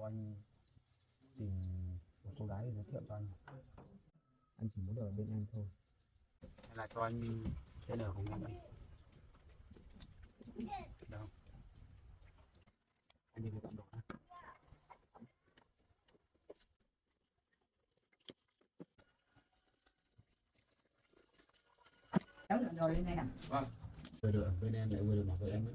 anh tìm một cô gái để giới thiệu cho anh chỉ muốn ở bên em thôi, hay là cho anh tên ở cùng em đi, được không? Anh đi với bạn đồ nhá. Cháu dọn rồi lên đây nè. Vâng, vừa được ở bên em lại vừa được bảo vệ em nữa.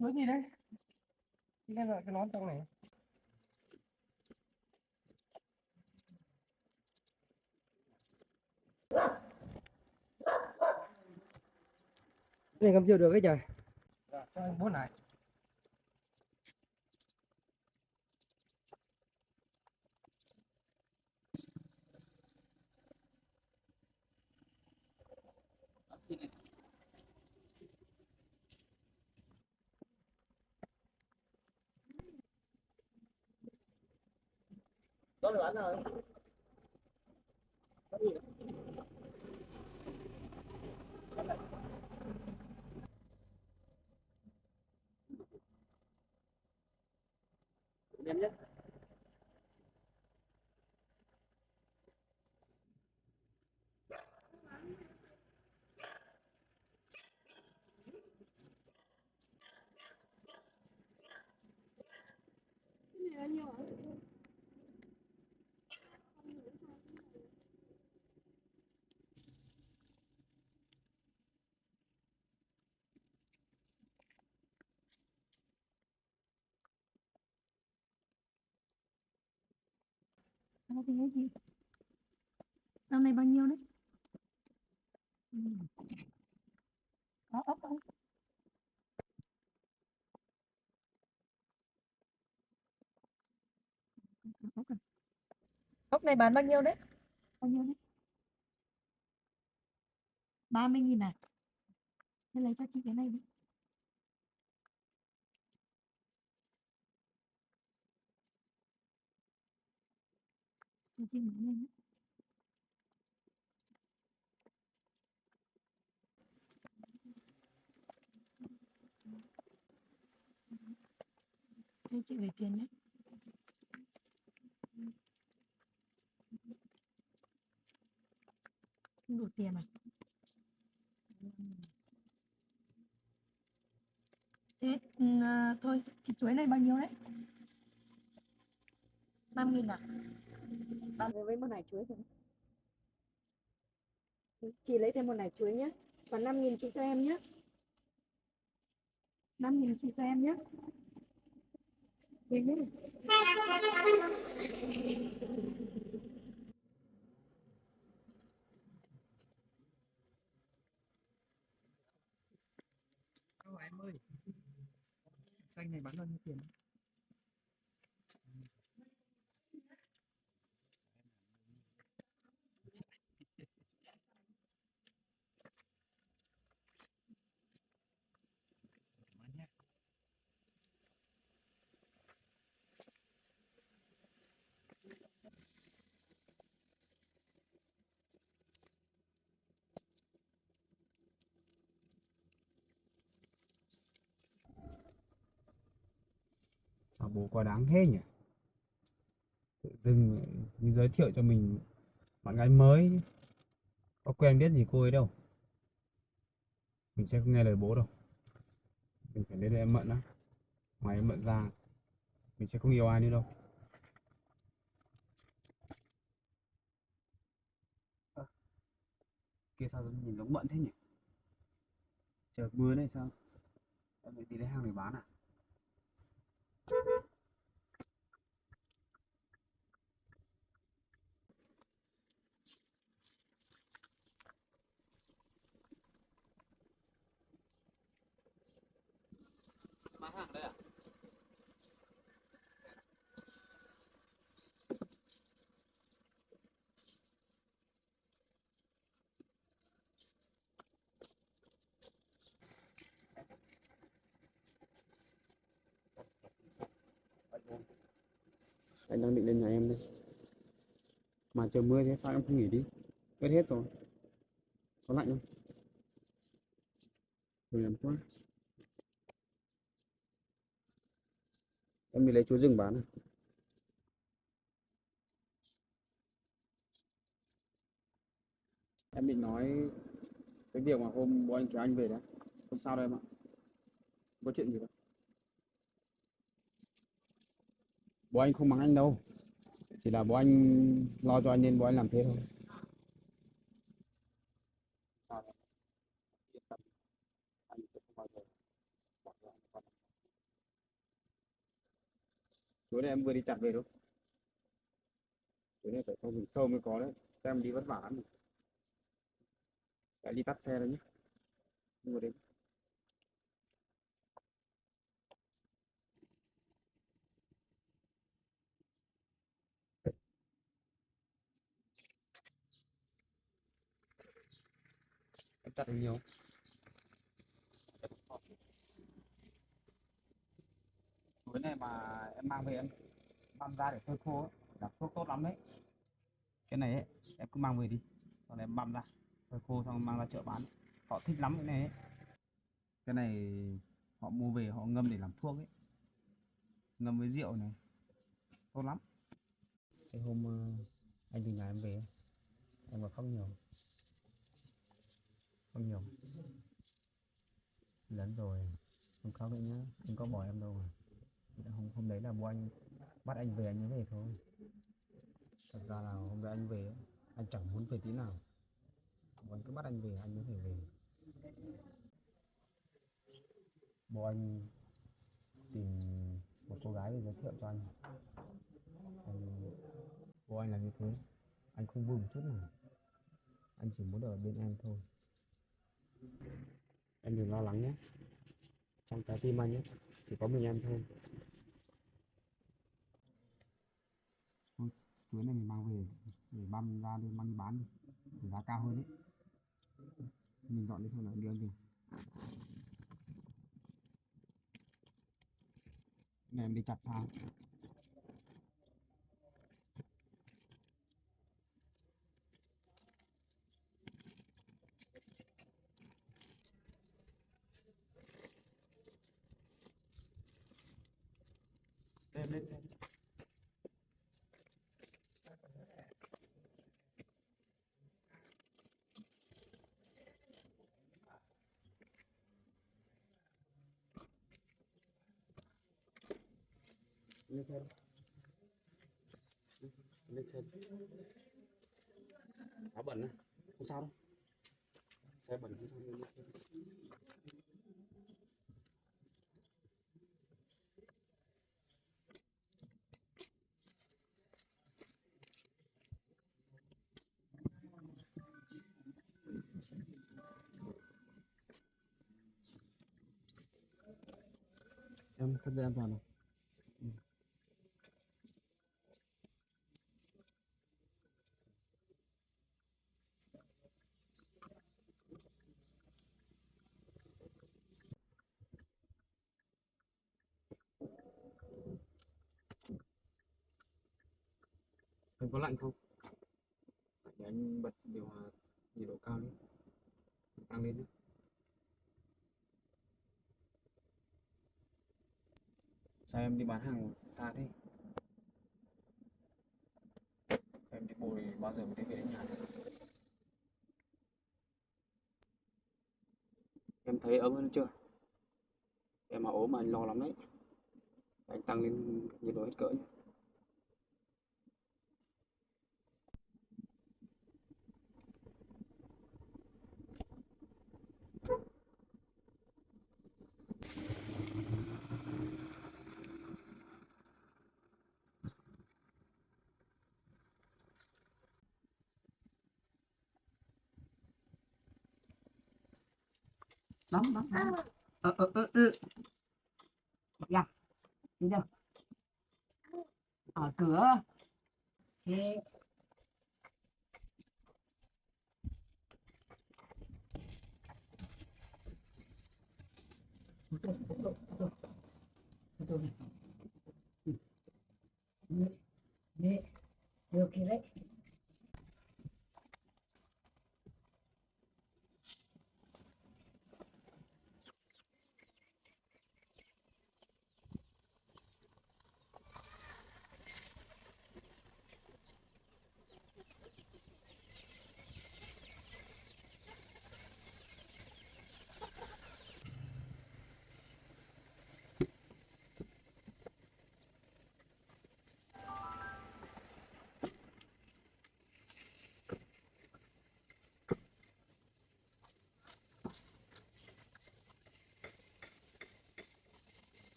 chuối gì đấy? Đây là cái nón trong này. Này cầm chiều được cái trời. Dạ, cho anh 4 này. Đó là bán rồi. Đẹp nhất. Là gì ấy chị? Dạo này bao nhiêu đấy? Có ốc không? Ốc à? Ốc này bán bao nhiêu đấy? Bao nhiêu đấy? 30.000 à? Thế lấy cho chị cái này đi. Cho chị mở lên nhé. Đây chị gửi tiền nhé. Không đủ tiền à? Thế thôi, cái chuối này bao nhiêu đấy? 5.000 à? Bạn với một nải chuối thôi. Chị lấy thêm một nải chuối nhé. Còn 5.000 chị cho em nhé. 5.000 chị cho em nhé. Được nhé. Đâu em ơi. Xanh này bán bao nhiêu tiền? Sao bố quá đáng thế nhỉ? Tự dưng đi giới thiệu cho mình bạn gái mới, có quen biết gì cô ấy đâu. Mình sẽ không nghe lời bố đâu. Mình phải lấy được em Mận á. Ngoài em Mận ra, mình sẽ không yêu ai nữa đâu. Ơ, kia sao nhìn giống Mận thế nhỉ? Trời mưa này sao? Em lại đi lấy hàng để bán à? Bán hàng đây à? Anh đang định lên nhà em đây. Mà trời mưa thế sao em không nghỉ đi? Ướt hết rồi. Có lạnh không? Đừng làm quá. Em đi lấy chuối rừng bán à? Em định nói cái điều mà hôm bố anh kéo anh về đấy. Không sao đâu em ạ. Không có chuyện gì đâu. Bố anh không mắng anh đâu. Chỉ là bố anh lo cho anh nên bố anh làm thế thôi. Sao đấy? Yên tâm. Anh sẽ không bao giờ Tối nay em vừa đi chặt về đâu. Tối nay phải không rừng sâu mới có đấy. Các em đi vất vả lắm. Lại đi tắt xe rồi nhé. Nhưng mà đến em chặt được nhiều. Tối nay mà em mang về em băm ra để phơi khô ấy, là thuốc tốt lắm đấy. Cái này ấy, em cứ mang về đi, sau này em băm ra, phơi khô xong mang ra chợ bán. Họ thích lắm cái này ấy. Cái này họ mua về họ ngâm để làm thuốc ấy, ngâm với rượu này, tốt lắm. Cái hôm anh từ nhà em về, em vào khóc nhiều, khóc nhiều. Lớn rồi, không khóc nữa nhá, anh có bỏ em đâu mà. Hôm đấy là bố anh bắt anh về anh mới về thôi. Thật ra là hôm đấy anh về ấy, anh chẳng muốn về tí nào. Bố anh cứ bắt anh về anh mới phải về. Bố anh tìm một cô gái để giới thiệu cho anh. Bố anh là như thế, anh không vui một chút nào. Anh chỉ muốn ở bên em thôi. Em đừng lo lắng nhé, trong trái tim anh ấy chỉ có mình em thôi. Thôi, tối nay mình mang về để băm ra đi, mang đi bán đi, giá cao hơn đấy. Mình dọn đi thôi là đi anh kìa. Này em đi chặt sao? Em lên xem. Lên xem. Lên xem. Áo bẩn á, không sao đâu. Xe bẩn không sao đâu. Lên xem. Em thắt dây an toàn này. Ừ. Em có lạnh không? Để anh bật điều hòa nhiệt độ cao lên, tăng lên nhé. Sao em đi bán hàng xa thế? Em đi bộ thì bao giờ mới đi về đến nhà được? Em thấy ấm hơn chưa? Em mà ốm mà anh lo lắm đấy. Anh tăng lên nhiệt độ hết cỡ nhé. Bấm bấm bấm. Ừ. Dạ, đi đâu? Ở cửa. Thế tôi này. Đấy, được thì đấy.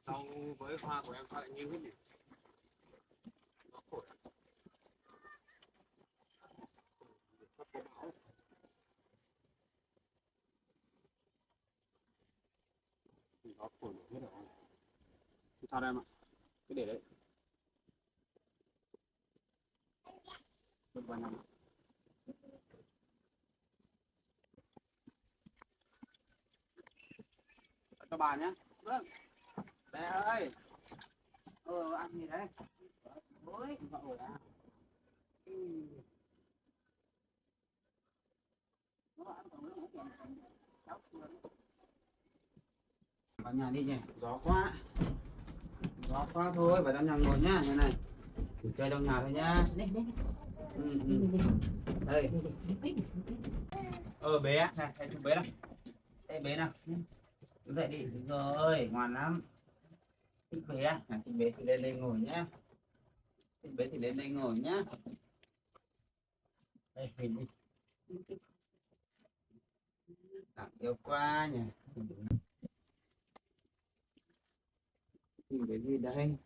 Sau với hoa của em sao lại nghiêng hết nhỉ? Nó khổ. Sắp có bão. Nó khổ hết rồi. Sao đây em ạ? Cứ để đấy. Vân vân em ạ. Cho bà nhé. Vâng. Bé ơi. Ăn gì đấy? Ôi. Vợ ổi à? Vào nhà đi nhỉ, gió quá. Gió quá thôi, vào trong nhà ngồi nhá, như này. Chỉ chơi trong nhà thôi nhá. Đây. Bé, này, hãy chụp bé nào. Đây bé nào. Đứng dậy đi, đúng rồi, ngoan lắm. Thích bé à? Thích bé thì lên đây ngồi nhá. Thích bé thì lên đây ngồi nhá. Đây, hình đi. Tặng yêu quá nhỉ. Tìm cái gì đây?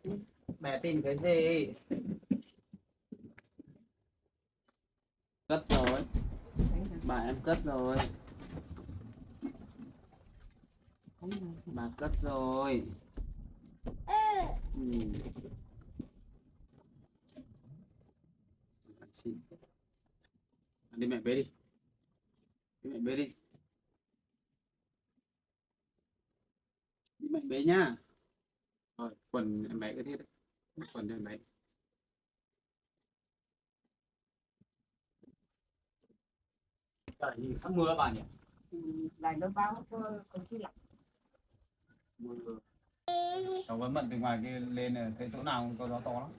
Mẹ tìm cái gì? Cất rồi. Bà em cất rồi. Bà cất rồi. Đi mẹ bế đi. Đi mẹ bế đi. Đi mẹ bế nhá. Rồi, quần em bé cái thiết đấy. Quần cho em bé. Trời nhìn sắp mưa bà nhỉ? Lại nó báo có khi lạnh. Mưa. Cháu vẫn bận từ ngoài kia lên là cái chỗ nào có gió to lắm.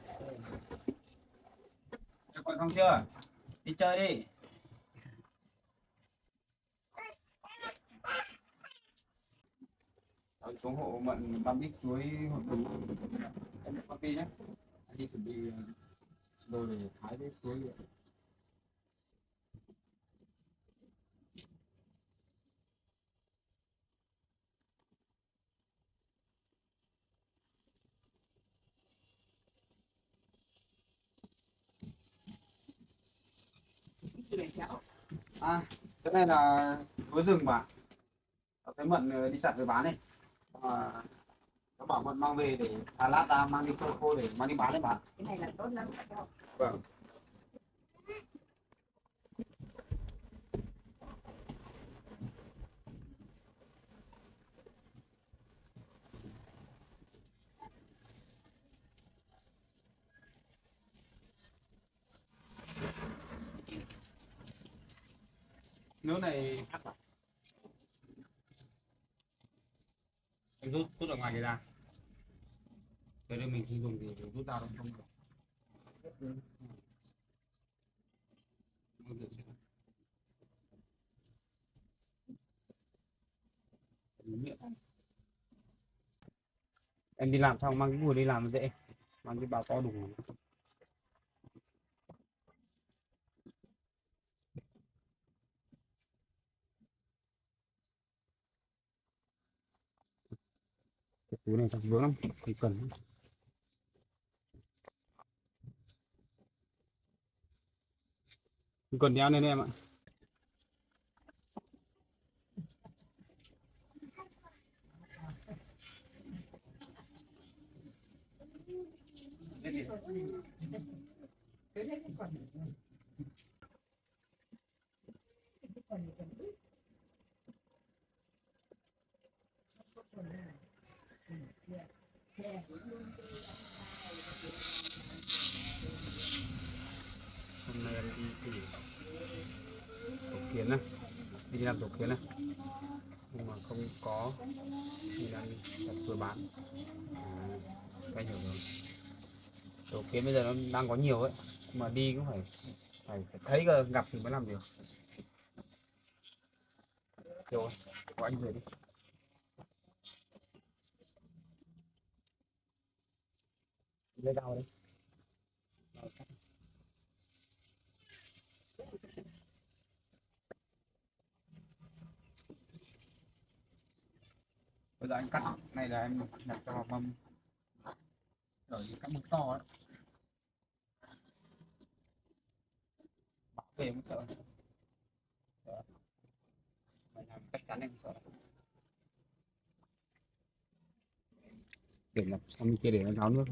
Con xong chưa? Đi chơi đi. Cháu xuống hộ mận băm bít chuối hộ cùng em công ty nhé. Anh đi chuẩn bị đồ để thái cái chuối vậy. Cái này là chuối rừng mà. Cái mận đi chặt về bán này. Nó bảo mận mang về để lát ta mang đi khô khô để mang đi bán đấy bạn. Cái này là tốt lắm. Vâng. Nước này anh rút ở ngoài cái ra. Cái đây mình không dùng thì rút ra đâu không được. Em đi làm xong mang cái mùi đi làm dễ, mang cái bao to đủ. Cái túi này chắc vướng lắm, không cần. Không cần đeo lên em ạ. Hôm nay em đi tổ kiến này, đi làm tổ kiến này, nhưng mà không có thì đang đi đặt vừa bán. Anh hiểu rồi. Tổ kiến bây giờ nó đang có nhiều ấy, mà đi cũng phải thấy gặp thì mới làm được. Rồi, có anh rồi đi. Lấy dao đi. Bây giờ anh cắt này là em nhặt cho vào mâm, ở những các mâm to ấy, bảo về không sợ. Đó. Mày làm chắc chắn em không sợ. Để làm xong kia để nó ráo nước.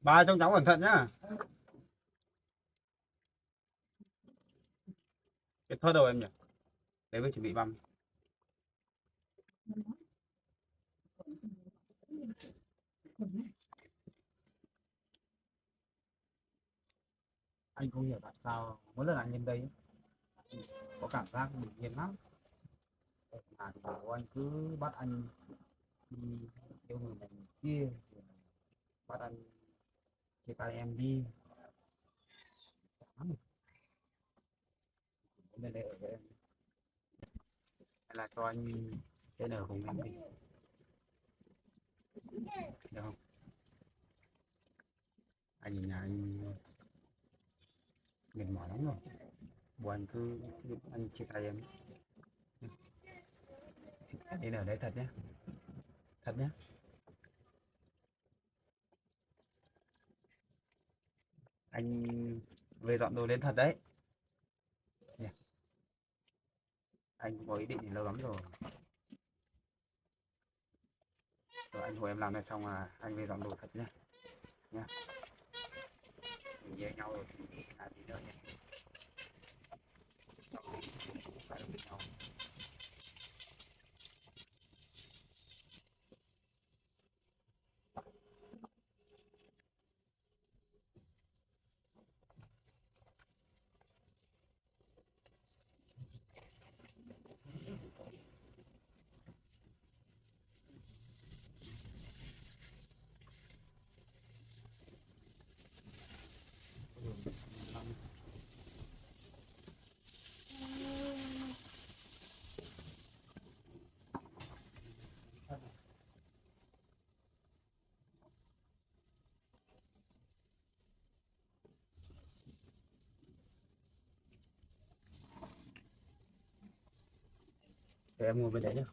Ba trông cháu cẩn thận nhá. Cái thớt đầu em nhỉ? Đấy mới chuẩn bị băm. Anh không hiểu tại sao mỗi lần anh lên đây có cảm giác bình yên lắm. Mà thì bố anh cứ bắt anh đi yêu người này người kia, bắt anh chia tay em đi. Lắm. Lên đây ở với em hay là cho anh tên ở cùng em đi, được không? Anh nhìn nhà anh mệt mỏi lắm rồi, bố anh cứ anh chia tay em. Nên ở đây thật nhé, thật nhé. Anh về dọn đồ lên thật đấy. Anh có ý định lâu lắm rồi. Rồi anh hồi em làm này xong là anh về dọn đồ thật nhé. Nhá. Mình yêu nhau rồi thì làm gì nữa nhé. Phải ở bên nhau. Để em ngồi bên đấy nhé.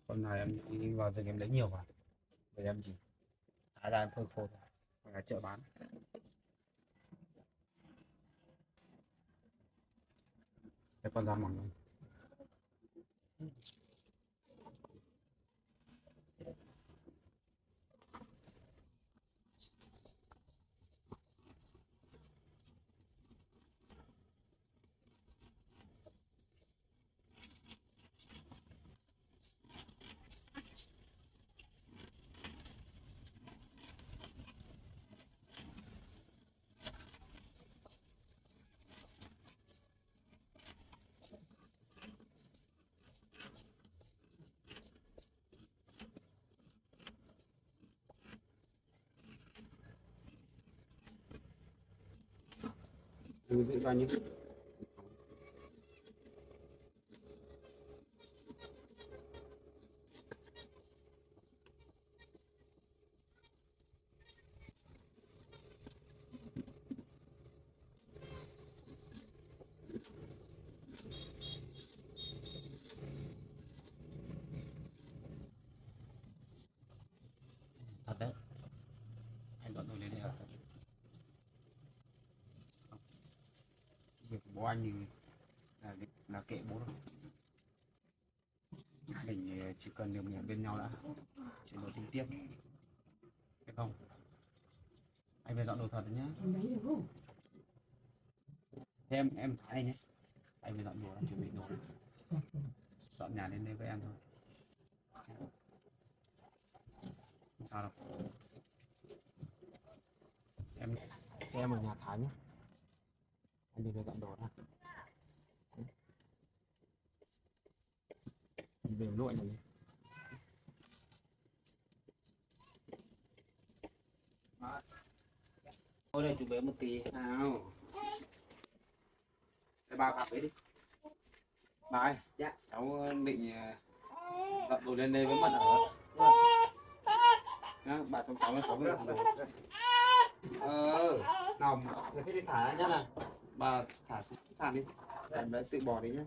Con này em đi vào rừng em lấy nhiều vào. Để em chỉ thái ra em phơi khô thôi. Hoặc là chợ bán. Cái con da mỏng này. Giữ ra nhé. Thật đấy. Anh dọn đồ lên đây là thật. Việc của bố anh thì là kệ bố thôi. Mình chỉ cần được ở bên nhau đã, chuyện đồ tính tiếp, được không? Anh về dọn đồ thật nhé. Thế em thái anh nhé. Anh về dọn đồ, anh chuẩn bị đồ, dọn nhà lên đây với em thôi. Không sao đâu. Em ở nhà thái nhé. Anh đi về dọn đồ đã. Về lụi này. Thôi đây chú bé một tí nào. bà cặp ấy đi. Bà ơi, Dạ. cháu định dọn đồ lên đây với mận ở. Nhá, bà cho cháu có việc rồi. Nào, thế thì thả nhá là bà thả xuống sàn đi. Em đấy tự bỏ đi nhá.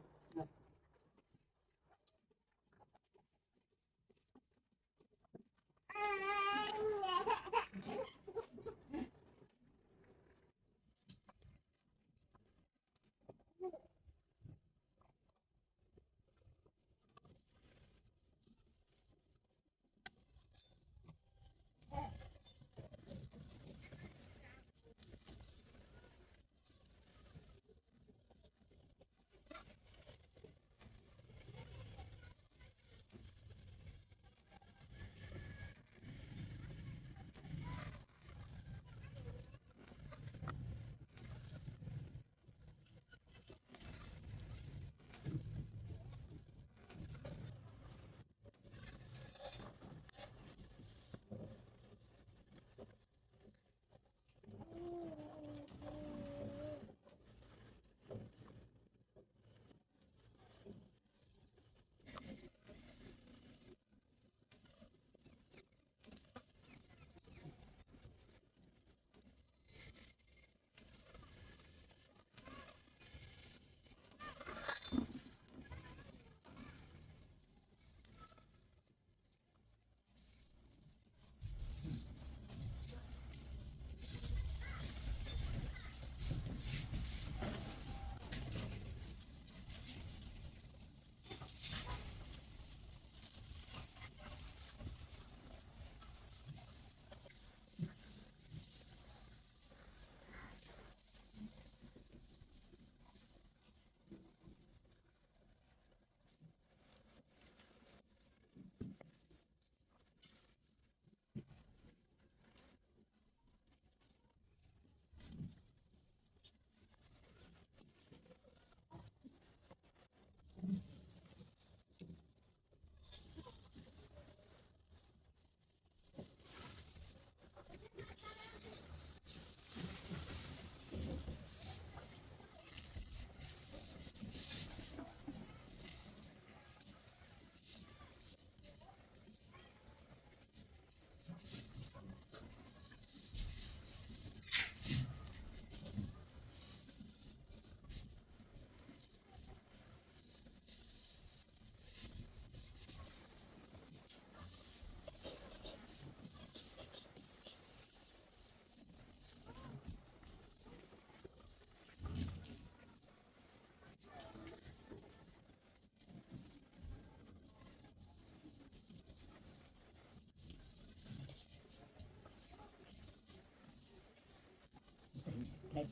Đây.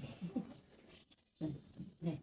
Đây.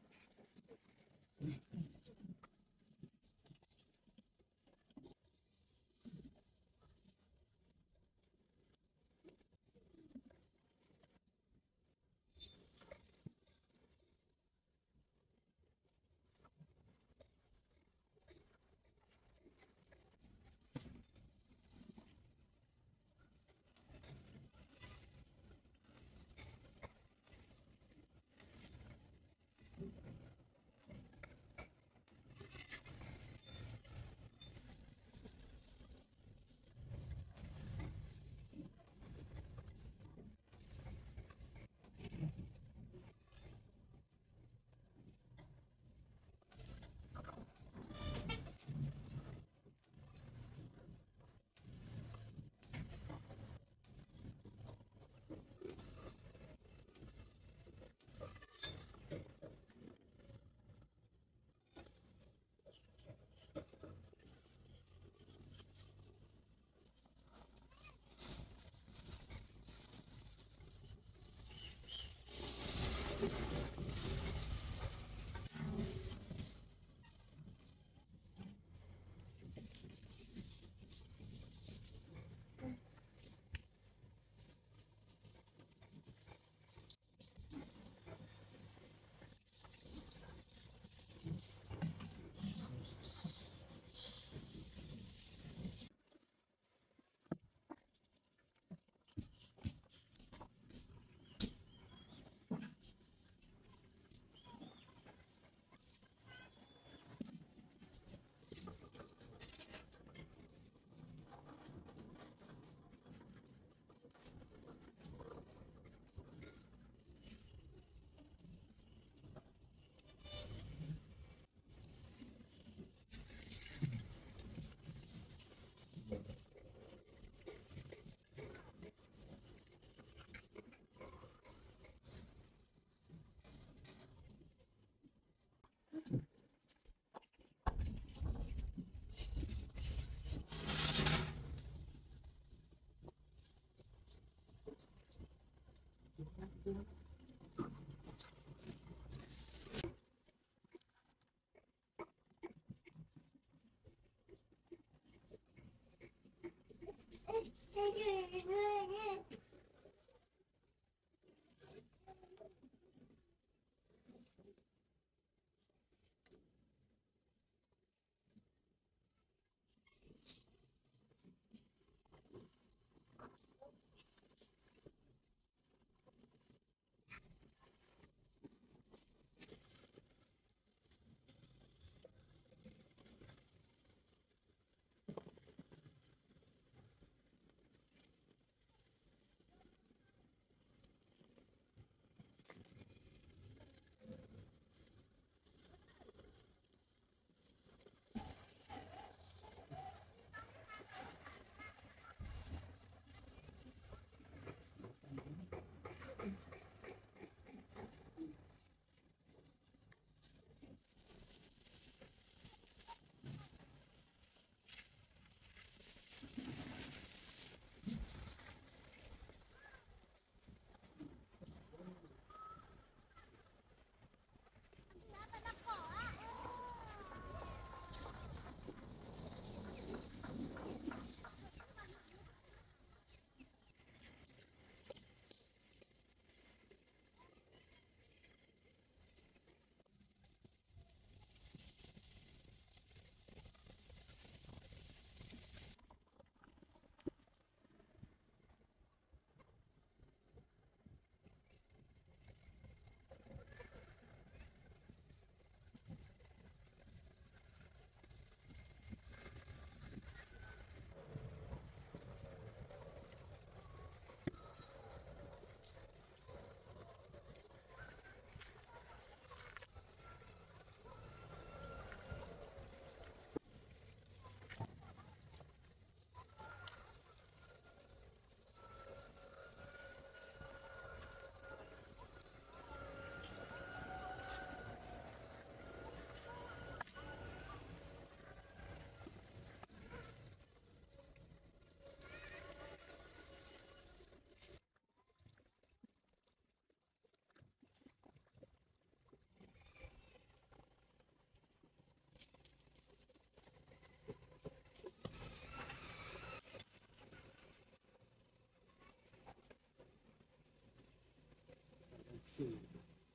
Xỉ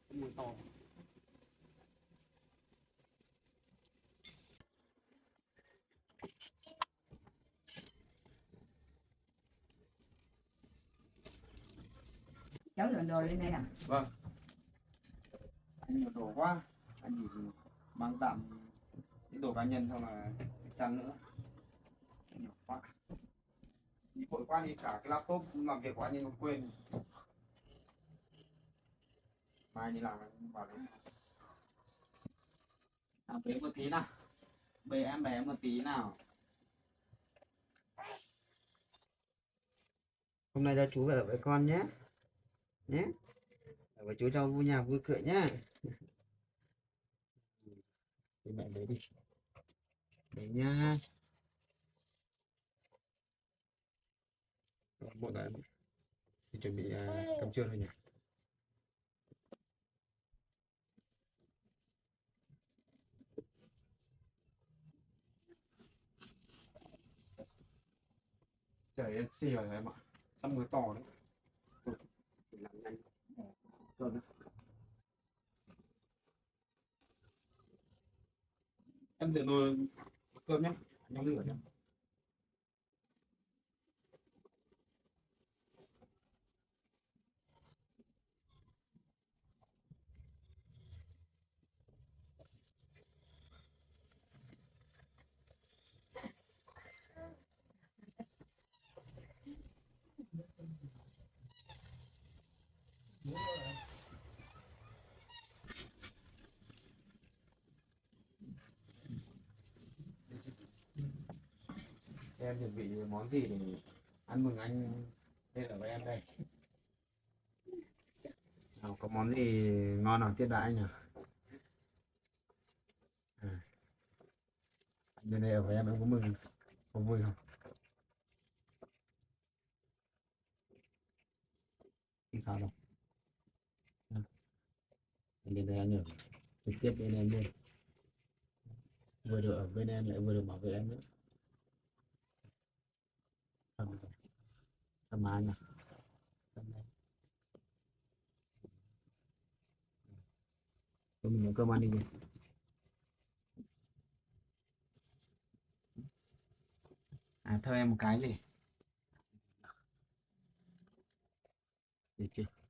mùi to. Cháu dọn đồ lên đây à? Vâng. Anh nhiều đồ quá. Anh chỉ mang tạm những đồ cá nhân xong là chăn nữa. Nhiều quá. Đi vội quá đi cả cái laptop làm việc của anh ấy còn quên. Mai đi làm vào đấy. Bế một tí nào. Bế em bé một tí nào. Hôm nay cho chú về ở với con nhé. Nhé. Ở với chú cho vui nhà vui cửa nhá. Thì mẹ bế đi. Bế nha. Mọi người thì chuẩn bị cơm trưa thôi nhỉ. Trời ơi, xì rồi em ạ. Sắp mưa to đấy. Phải làm nhanh. Cơm đấy. Em để nồi cơm nhé. Nhóm lửa nhé. Em chuẩn bị món gì để ăn mừng anh lên ở với em đây? Nào, có món gì ngon nào tiếp đãi anh nhỉ? À, anh lên đây ở với em có mừng, có vui không? Không sao đâu. Nên là anh ở trực tiếp bên em luôn, vừa được ở bên em lại vừa được bảo vệ em nữa. Cầm cầm má nhỉ, cầm này. Cho mình nấu cơm ăn đi nhỉ. À, theo em một cái gì? Được chưa?